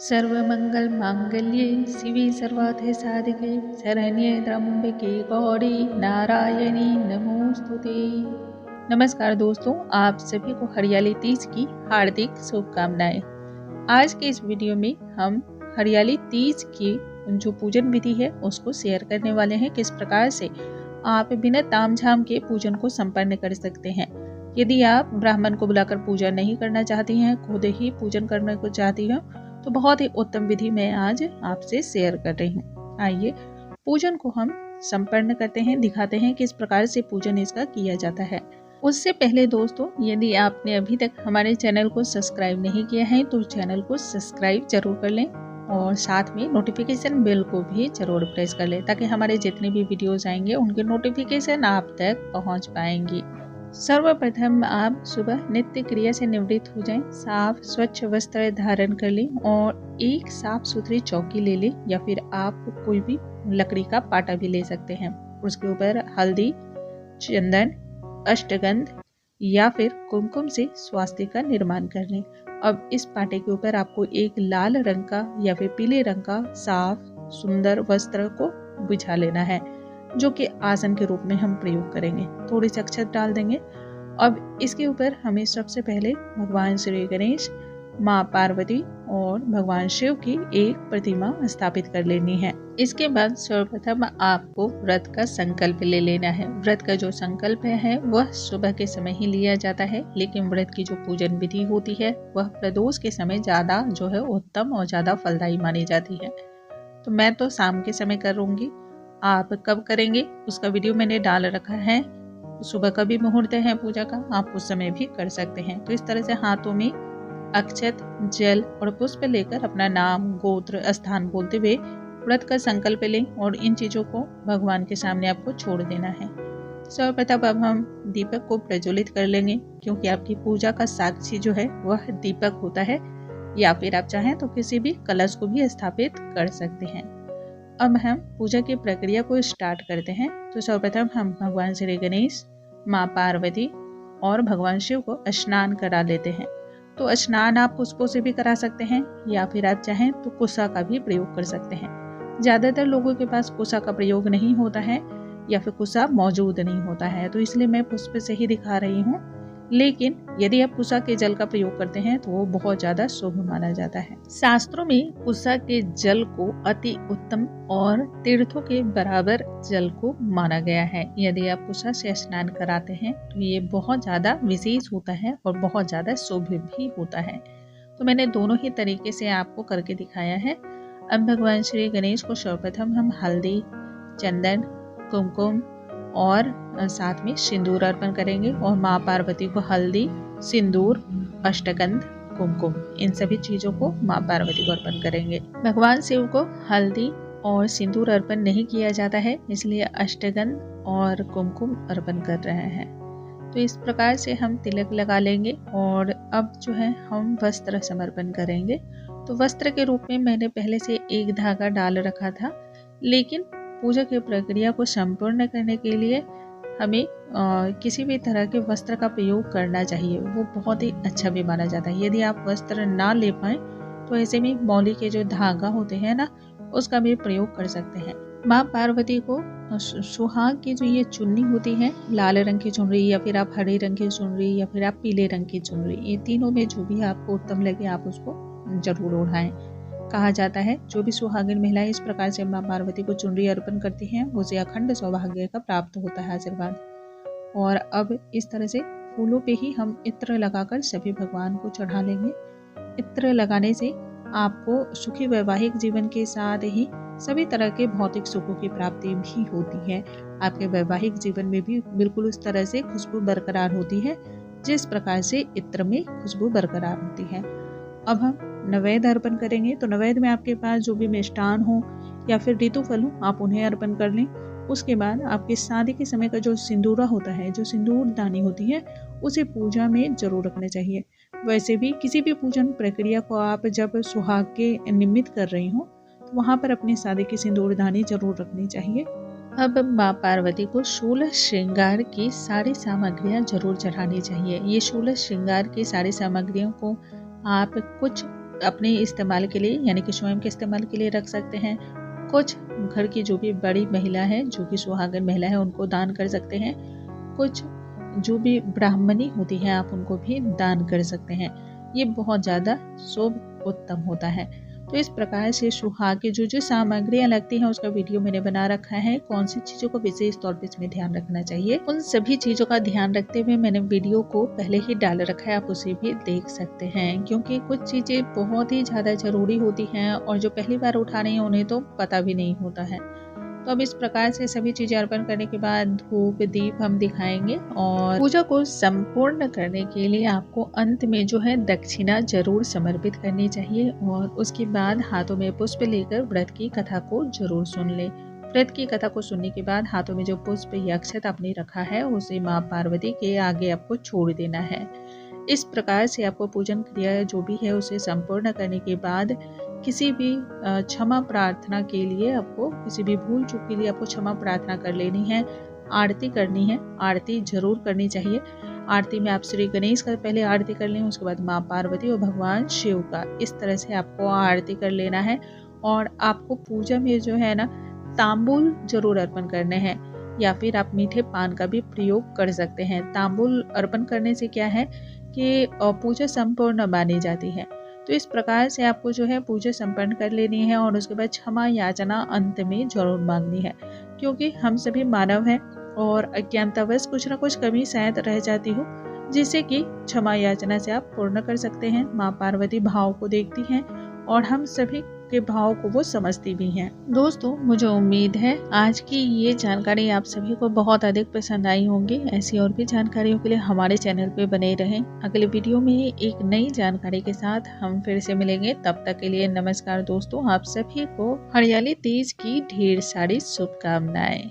सर्वमंगल मांगल्ये शिवे सर्वार्थ साधिके शरण्ये त्र्यंबके गौरी नारायणी नमोस्तुते। नमस्कार दोस्तों, आप सभी को हरियाली तीज की हार्दिक शुभकामनाएं। आज के इस वीडियो में हम हरियाली तीज की जो पूजन विधि है उसको शेयर करने वाले हैं। किस प्रकार से आप बिना तामझाम के पूजन को संपन्न कर सकते हैं। यदि आप ब्राह्मण को बुलाकर पूजा नहीं करना चाहती हैं, खुद ही पूजन करने को चाहती हैं, तो बहुत ही उत्तम विधि मैं आज आपसे शेयर कर रही हूँ। आइए पूजन को हम संपन्न करते हैं, दिखाते हैं किस प्रकार से पूजन इसका किया जाता है। उससे पहले दोस्तों, यदि आपने अभी तक हमारे चैनल को सब्सक्राइब नहीं किया है तो चैनल को सब्सक्राइब जरूर कर लें और साथ में नोटिफिकेशन बेल को भी जरूर प्रेस कर लें, ताकि हमारे जितने भी वीडियोज आएंगे उनके नोटिफिकेशन आप तक पहुंच पाएंगी। सर्वप्रथम आप सुबह नित्य क्रिया से निवृत्त हो जाएं, साफ स्वच्छ वस्त्र धारण कर लें और एक साफ सुथरी चौकी ले लें, या फिर आप कोई भी लकड़ी का पाटा भी ले सकते हैं। उसके ऊपर हल्दी, चंदन, अष्टगंध या फिर कुमकुम से स्वास्तिक का निर्माण कर लें। अब इस पाटे के ऊपर आपको एक लाल रंग का या फिर पीले रंग का साफ सुंदर वस्त्र को बिछा लेना है, जो कि आसन के रूप में हम प्रयोग करेंगे। थोड़ी सी अक्षत डाल देंगे। अब इसके ऊपर हमें सबसे पहले भगवान श्री गणेश, माँ पार्वती और भगवान शिव की एक प्रतिमा स्थापित कर लेनी है। इसके बाद सर्वप्रथम आपको व्रत का संकल्प ले लेना है। व्रत का जो संकल्प है वह सुबह के समय ही लिया जाता है, लेकिन व्रत की जो पूजन विधि होती है वह प्रदोष के समय ज्यादा जो है उत्तम और ज्यादा फलदायी मानी जाती है। तो मैं तो शाम के समय करूंगी। आप कब करेंगे उसका वीडियो मैंने डाल रखा है। सुबह का भी मुहूर्त है पूजा का, आप उस समय भी कर सकते हैं। तो इस तरह से हाथों में अक्षत, जल और पुष्प लेकर अपना नाम, गोत्र, स्थान बोलते हुए व्रत का संकल्प लें और इन चीजों को भगवान के सामने आपको छोड़ देना है। सर्वप्रथम अब हम दीपक को प्रज्वलित कर लेंगे, क्योंकि आपकी पूजा का साक्षी जो है वह दीपक होता है, या फिर आप चाहें तो किसी भी कलश को भी स्थापित कर सकते हैं। अब हम पूजा की प्रक्रिया को स्टार्ट करते हैं। तो सर्वप्रथम हम भगवान श्री गणेश, माँ पार्वती और भगवान शिव को स्नान करा लेते हैं। तो स्नान आप पुष्पों से भी करा सकते हैं, या फिर आप चाहें तो कुसा का भी प्रयोग कर सकते हैं। ज्यादातर लोगों के पास कुसा का प्रयोग नहीं होता है या फिर कुसा मौजूद नहीं होता है, तो इसलिए मैं पुष्प से ही दिखा रही हूँ। लेकिन यदि आप कुसा के जल का प्रयोग करते हैं तो वो बहुत ज्यादा शुभ माना जाता है। शास्त्रों में कुसा के जल को अति उत्तम और तीर्थों के बराबर जल को माना गया है। यदि आप कुसा से स्नान कराते हैं तो ये बहुत ज्यादा विशेष होता है और बहुत ज्यादा शुभ भी होता है। तो मैंने दोनों ही तरीके से आपको करके दिखाया है। अब भगवान श्री गणेश को सर्वप्रथम हम हल्दी, चंदन, कुमकुम और साथ में सिंदूर अर्पण करेंगे, और माँ पार्वती को हल्दी, सिंदूर, अष्टगंध, कुमकुम, इन सभी चीजों को माँ पार्वती को अर्पण करेंगे। भगवान शिव को हल्दी और सिंदूर अर्पण नहीं किया जाता है, इसलिए अष्टगंध और कुमकुम अर्पण कर रहे हैं। तो इस प्रकार से हम तिलक लगा लेंगे और अब जो है हम वस्त्र समर्पण करेंगे। तो वस्त्र के रूप में मैंने पहले से एक धागा डाल रखा था, लेकिन पूजा की प्रक्रिया को संपूर्ण करने के लिए हमें किसी भी तरह के वस्त्र का प्रयोग करना चाहिए। वो बहुत ही अच्छा भी माना जाता है। यदि आप वस्त्र ना ले पाए तो ऐसे में मौली के जो धागा होते हैं ना, उसका भी प्रयोग कर सकते हैं। माँ पार्वती को सुहाग की जो ये चुन्नी होती है, लाल रंग की चुनरी या फिर आप हरे रंग की चुनरी या फिर आप पीले रंग की चुनरी, ये तीनों में जो भी आपको उत्तम लगे आप उसको जरूर ओढ़ाएं। कहा जाता है जो भी सुहागिन महिलाएं इस प्रकार से माँ पार्वती को चुनरी अर्पण करती हैं, उसे अखंड सौभाग्य का प्राप्त होता है आशीर्वाद। और अब इस तरह से फूलों पे ही हम इत्र लगाकर सभी भगवान को चढ़ा लेंगे। इत्र लगाने से आपको सुखी वैवाहिक जीवन के साथ ही सभी तरह के भौतिक सुखों की प्राप्ति भी होती है। आपके वैवाहिक जीवन में भी बिल्कुल उस तरह से खुशबू बरकरार होती है जिस प्रकार से इत्र में खुशबू बरकरार होती है। अब हम नैवेद्य अर्पण करेंगे। तो नैवेद्य में आपके पास जो भी मिष्टान हो या फिर ऋतुफल हो, आप उन्हें अर्पण कर लें। उसके बाद आपके शादी के समय का जो सिंदूरा होता है, जो सिंदूर दानी होती है, उसे पूजा में जरूर रखना चाहिए। वैसे भी किसी भी पूजन प्रक्रिया को आप जब सुहाग के निमित्त कर रही हो तो वहाँ पर अपनी शादी की सिंदूर दानी जरूर रखनी चाहिए। अब माँ पार्वती को 16 श्रृंगार की सारी सामग्रियाँ जरूर चढ़ानी चाहिए। ये 16 श्रृंगार की सारी सामग्रियों को आप कुछ अपने इस्तेमाल के लिए यानी कि स्वयं के इस्तेमाल के लिए रख सकते हैं। कुछ घर की जो भी बड़ी महिला है, जो कि सुहागन महिला है, उनको दान कर सकते हैं। कुछ जो भी ब्राह्मणी होती है आप उनको भी दान कर सकते हैं। ये बहुत ज़्यादा शुभ उत्तम होता है। तो इस प्रकार से सुहाग की जो सामग्रियां लगती हैं उसका वीडियो मैंने बना रखा है। कौन सी चीज़ों को विशेष तौर पे इसमें ध्यान रखना चाहिए, उन सभी चीज़ों का ध्यान रखते हुए मैंने वीडियो को पहले ही डाल रखा है, आप उसे भी देख सकते हैं। क्योंकि कुछ चीज़ें बहुत ही ज़्यादा जरूरी होती हैं और जो पहली बार उठा रही हैं उन्हें तो पता भी नहीं होता है। तो अब इस प्रकार से सभी चीज़ें अर्पण करने के बाद धूप दीप हम दिखाएंगे और पूजा को संपूर्ण करने के लिए आपको अंत में जो है दक्षिणा जरूर समर्पित करनी चाहिए और उसके बाद हाथों में पुष्प लेकर व्रत की कथा को जरूर सुन ले। व्रत की कथा को सुनने के बाद हाथों में जो पुष्प या अक्षत आपने रखा है उसे माँ पार्वती के आगे आपको छोड़ देना है। इस प्रकार से आपको पूजन क्रिया जो भी है उसे संपूर्ण करने के बाद किसी भी क्षमा प्रार्थना के लिए आपको किसी भी भूल चूक के लिए आपको क्षमा प्रार्थना कर लेनी है। आरती करनी है, आरती जरूर करनी चाहिए। आरती में आप श्री गणेश का पहले आरती कर लें, उसके बाद माँ पार्वती और भगवान शिव का, इस तरह से आपको आरती कर लेना है। और आपको पूजा में जो है ना तांबूल जरूर अर्पण करने हैं या फिर आप मीठे पान का भी प्रयोग कर सकते हैं। तांबूल अर्पण करने से क्या है कि पूजा संपूर्ण मानी जाती है। तो इस प्रकार से आपको जो है पूजा संपन्न कर लेनी है और उसके बाद क्षमा याचना अंत में जरूर मांगनी है। क्योंकि हम सभी मानव हैं और अज्ञानतावश कुछ ना कुछ कमी शायद रह जाती हो, जिससे कि क्षमा याचना से आप पूर्ण कर सकते हैं। माँ पार्वती भाव को देखती हैं और हम सभी के भाव को वो समझती भी हैं। दोस्तों, मुझे उम्मीद है आज की ये जानकारी आप सभी को बहुत अधिक पसंद आई होंगी। ऐसी और भी जानकारियों के लिए हमारे चैनल पे बने रहें। अगले वीडियो में एक नई जानकारी के साथ हम फिर से मिलेंगे। तब तक के लिए नमस्कार दोस्तों। आप सभी को हरियाली तीज की ढेर सारी शुभकामनाएं।